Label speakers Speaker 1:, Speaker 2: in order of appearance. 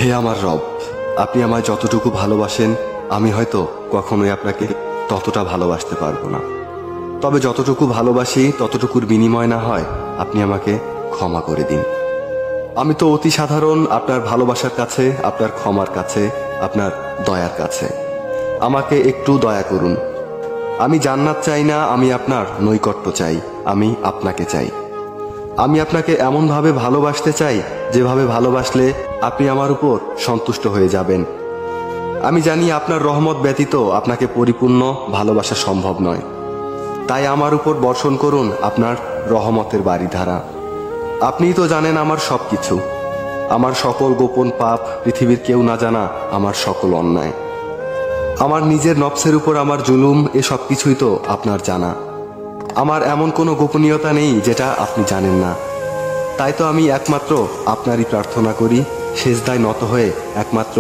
Speaker 1: হে আমার রব, আপনি আমায় যতটুকু ভালোবাসেন আমি হয়তো কখনোই আপনাকে ততটা ভালোবাসতে পারবো না। তবে যতটুকু ভালোবাসি ততটুকুর বিনিময় না হয় আপনি আমাকে ক্ষমা করে দিন। আমি তো অতি সাধারণ আপনার ভালোবাসার কাছে, আপনার ক্ষমার কাছে, আপনার দয়ার কাছে। আমাকে একটু দয়া করুন। আমি জান্নাত চাই না, আমি আপনার নৈকট্য চাই, আমি আপনাকে চাই। আমি আপনাকে এমনভাবে ভালোবাসতে চাই যেভাবে ভালোবাসলে আপনি আমার উপর সন্তুষ্ট হয়ে যাবেন। আমি জানি আপনার রহমত ব্যতীত আপনাকে পরিপূর্ণ ভালোবাসা সম্ভব নয়। তাই আমার উপর বর্ষণ করুন আপনার রহমতের বারিধারা। আপনিই তো জানেন আমার সব কিছু, আমার সকল গোপন পাপ, পৃথিবীর কেউ না জানা আমার সকল অন্যায়, আমার নিজের নফসের উপর আমার জুলুম, এ সব কিছুই তো আপনার জানা। আমার এমন কোনো গোপনীয়তা নেই যেটা আপনি জানেন না। তাই তো আমি একমাত্র আপনারই প্রার্থনা করি, সেজদায় নত হয়ে একমাত্র